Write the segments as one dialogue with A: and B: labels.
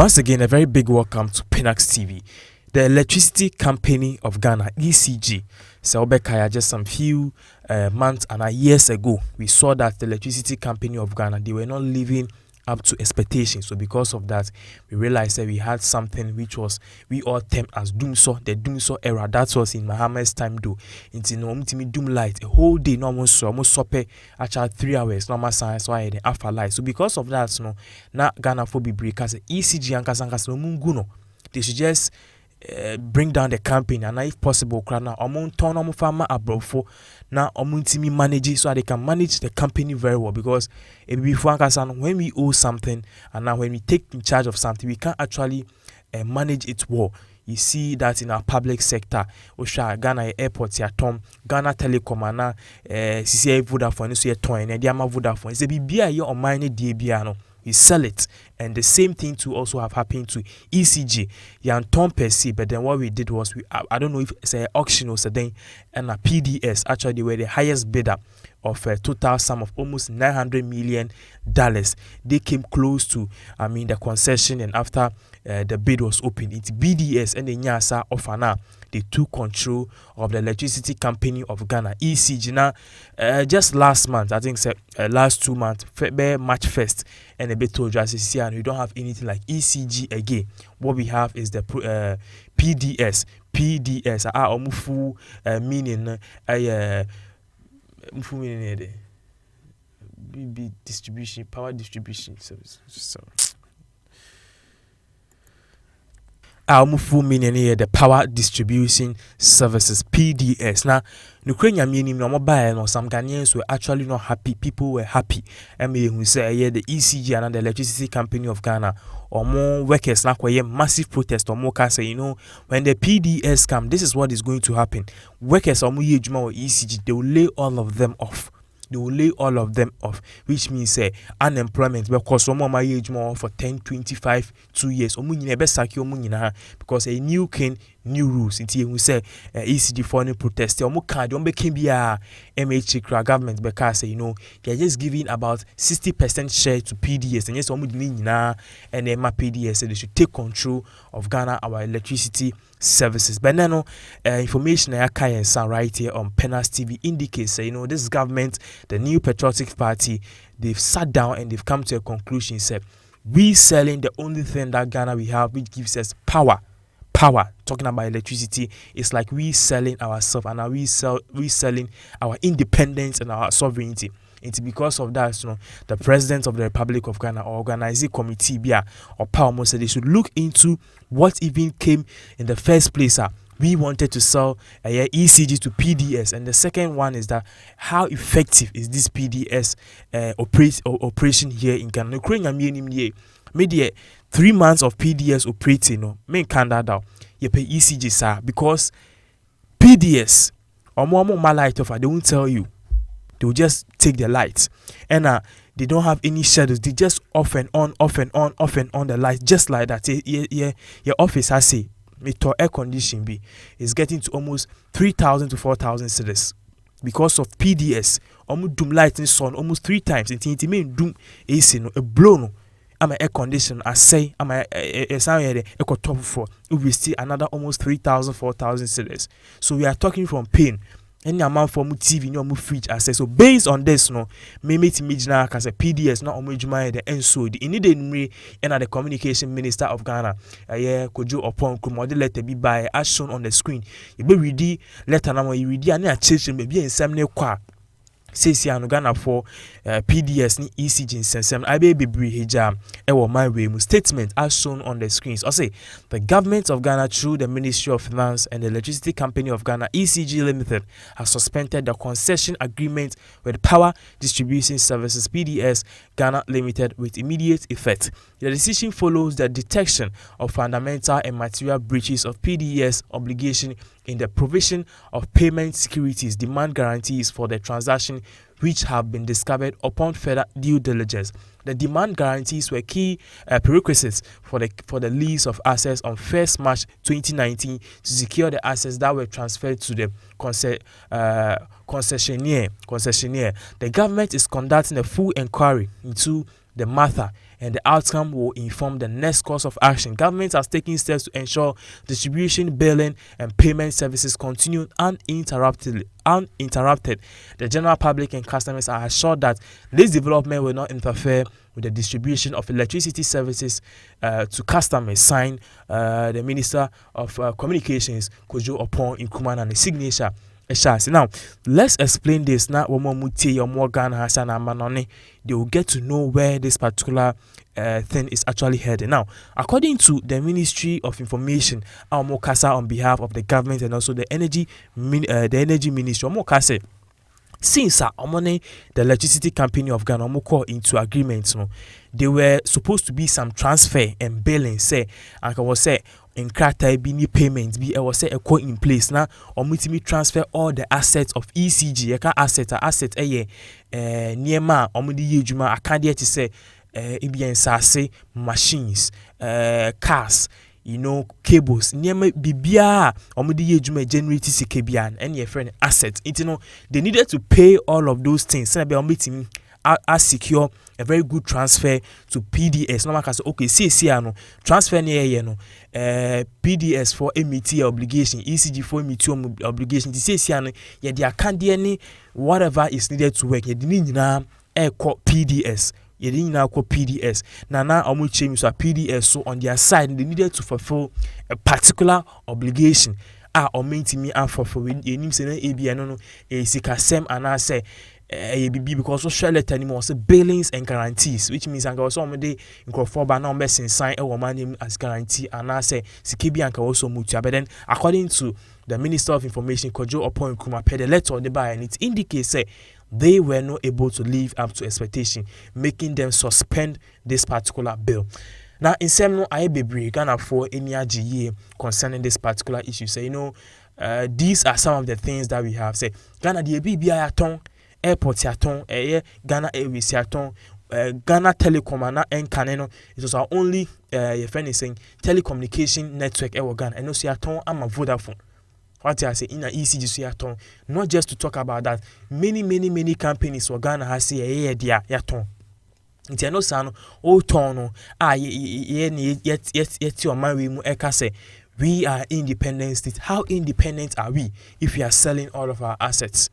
A: Once again, a very big welcome to Pinax TV, the electricity company of Ghana, ECG. So, just some few months and years ago, we saw that the electricity company of Ghana, they were not living up to expectations. So because of that, we realized that we had something which was we all termed as Dumsor, the Dumsor era. That was in Muhammad's time though. Into no doom light a whole day, no almost sope actually 3 hours, normal science why the alpha light. So because of that, no now Ghana for be breakers ECG and Kasankas no munguno. They should just bring down the campaign and if possible now turn farmer abroad now me manage so they can manage the company very well, because before when we owe something and now when we take in charge of something we can't actually manage it well. You see that in our public sector, Osha Ghana airport ya Tom Ghana Telecom and CCA Vodafone so ya toy and Diama Vodafone. It's a BBA your on mine DBA. We sell it, and the same thing to also have happened to ECG. Yan Tom per se, but then what we did was I don't know if it's an auction or something, and a PDS actually they were the highest bidder of a total sum of almost $900 million. They came close to the concession, and after the bid was opened, it's BDS and the Nyasa of Ana. They took control of the electricity company of Ghana, ECG. Now, just last month, I think last 2 months, March 1st, and a bit told us, and we don't have anything like ECG again. What we have is the PDS. PDS, full meaning, BB distribution, power distribution service. So. Full meaning here the power distribution services PDS. Now, Ukrainian meaning no mobile or some Ghanaians were actually not happy. People were happy. And who say the ECG and the electricity company of Ghana or more workers now massive protest or more can say when the PDS come, this is what is going to happen. Workers or more ECG, they will lay all of them off. They will lay all of them off, which means unemployment because some my age more for 10, 25, 2 years. Because a new king, new rules. Until we say ECG foreign protest, or more card, don't be MH government because they're just giving about 60% share to PDS, and yes, and then my PDS said they should take control of Ghana, our electricity services. But now, information I can right here on Pinax TV indicates this government, the new patriotic party, they've sat down and they've come to a conclusion. Said we selling the only thing that Ghana we have which gives us power. Talking about electricity, it's like we selling ourselves and we selling our independence and our sovereignty. It's because of that, the president of the Republic of Ghana organizing committee or power said they should look into what even came in the first place. We wanted to sell ECG to PDS, and the second one is that how effective is this PDS operation here in Ghana? Maybe 3 months of PDS operating, main candidate you pay ECG sir, because PDS or more light of they won't tell you. They will just take the lights, and they don't have any shadows. They just off and on the lights, just like that. Your office has say to air condition is getting to almost 3,000 to 4,000 cedis because of PDS. Almost doom light in sun almost 3 times. It mean doom AC a blown. I'm an air condition. I say I'm a sound here. Eco top for we still another almost 3,000 4,000 cedis. So we are talking from pain. Any amount for TV, no fridge access. So based on this, maybe image now as a PDS, not only the enso the immediate and the communication minister of Ghana, Kojo upon Kumodi letter be by as shown on the screen. You be ready, letter number you read and children maybe in some qua. Says Ghana for PDS ni ECG sensem I be hijam my way statement as shown on the screens. I say the government of Ghana through the Ministry of Finance and the Electricity Company of Ghana ECG Limited has suspended the concession agreement with Power Distribution Services PDS Ghana Limited with immediate effect. The decision follows the detection of fundamental and material breaches of PDS obligation in the provision of payment securities demand guarantees for the transaction which have been discovered upon further due diligence. The demand guarantees were key prerequisites for the lease of assets on 1st March 2019 to secure the assets that were transferred to the concessionaire. The government is conducting a full inquiry into the matter, and the outcome will inform the next course of action. Government has taken steps to ensure distribution, billing, and payment services continue uninterrupted. The general public and customers are assured that this development will not interfere with the distribution of electricity services to customers. Signed, the Minister of Communications, Kojo Oppong Nkrumah, and the signature. Now, let's explain this. Now, they will get to know where this particular thing is actually heading. Now, according to the Ministry of Information, Mokasa on behalf of the government and also the Energy Ministry, Mokasa, since the electricity company of Ghana call into agreement, there were supposed to be some transfer and billing. Say, and I was say, in krata be ni payments be was say a call in place now or me transfer all the assets of ECG. You can asset near ma or juma I can't yet say say machines, cars, cables, near me bibia or juma generate CKBN and your friend assets. They needed to pay all of those things. So be meeting as secure a very good transfer to PDS. No man can say okay, see transfer near PDS for MET obligation, ECG for MET obligation. The say there can't be any whatever is needed to work. You didn't call PDS. You didn't now call PDS. Now I'm change to PDS. So on their side, they needed to fulfill a particular obligation. Or maintain me and fulfill. You need to say ABN S.a.cks and I say. Because so share letter anymore say billings and guarantees, which means I also day in for by number sign a woman as guarantee and I say Sikibi and also mutua. But then according to the Minister of Information, Kojo Oppong Nkrumah, per the letter of the buy, and it indicates say they were not able to live up to expectation, making them suspend this particular bill. Now in some no I be Ghana for any GE concerning this particular issue. Say these are some of the things that we have. Say Ghana the BBI tongue airport yaton Ghana Airways yaton Ghana Telecom and Caneno. It was our only your friend is saying telecommunication network Ghana and also yaton I'm a Vodafone. What I say in an ECG yaton. Not just to talk about that, many companies for Ghana has say dia yaton. It's no son oh tono yet your man we mu say we are independent state. How independent are we if we are selling all of our assets?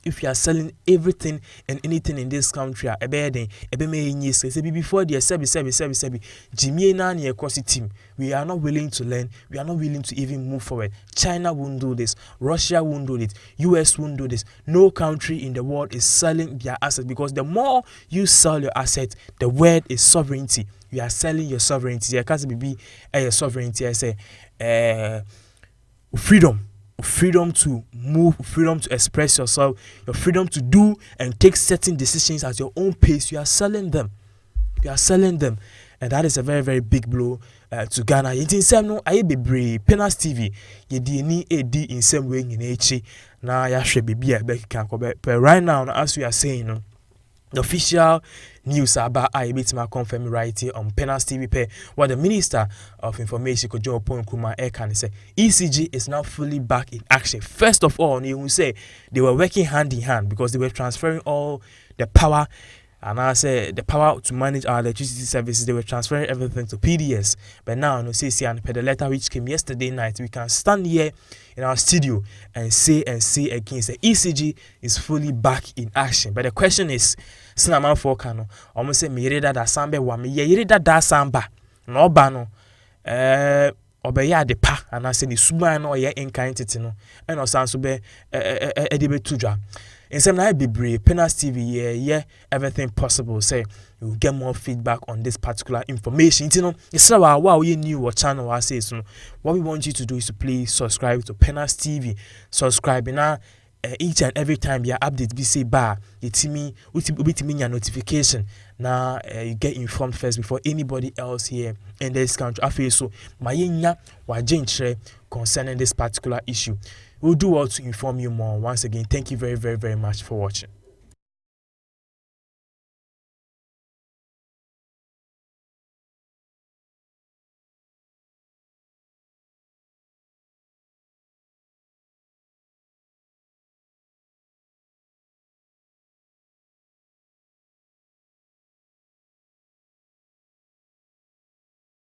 A: If you are selling everything and anything in this country, before the sebi Jimmy Nani across the team, we are not willing to learn, we are not willing to even move forward. China won't do this, Russia won't do it, US won't do this. No country in the world is selling their assets because the more you sell your assets, the word is sovereignty. You are selling your sovereignty. There can't be a sovereignty. I say freedom to move, freedom to express yourself, your freedom to do and take certain decisions at your own pace. You are selling them. And that is a very, very big blow to Ghana. In some no I be brave. Pinax TV, ye di AD in some way in H. Now ya should be a back can go back. But right now, as we are saying, the official news about I bit my confirm right here on Pinax TV pay what the Minister of Information Kojo Oppong Nkrumah can say ECG is now fully back in action. First of all, you will say they were working hand in hand because they were transferring all the power and I say the power to manage our electricity services. They were transferring everything to PDS. But now, and per the letter which came yesterday night, we can stand here in our studio and say again, say ECG is fully back in action. But the question is, Sinaman for Kano, almost say me that Sambe wa me ye that Samba no bano obeya de pa and I say the suba no ye enkaintiti no and osanso be edibe tudwa. In some night be brave, Pinax TV, yeah, everything possible. Say you will get more feedback on this particular information. It's not wow, you new what channel I say so. What we want you to do is to please subscribe to Pinax TV. Subscribe now. Each and every time your update be say bar, it's me, your notification. Now you get informed first before anybody else here in this country. I feel so my concerning this particular issue. We'll do well to inform you more. Once again, thank you very, very, very much for watching.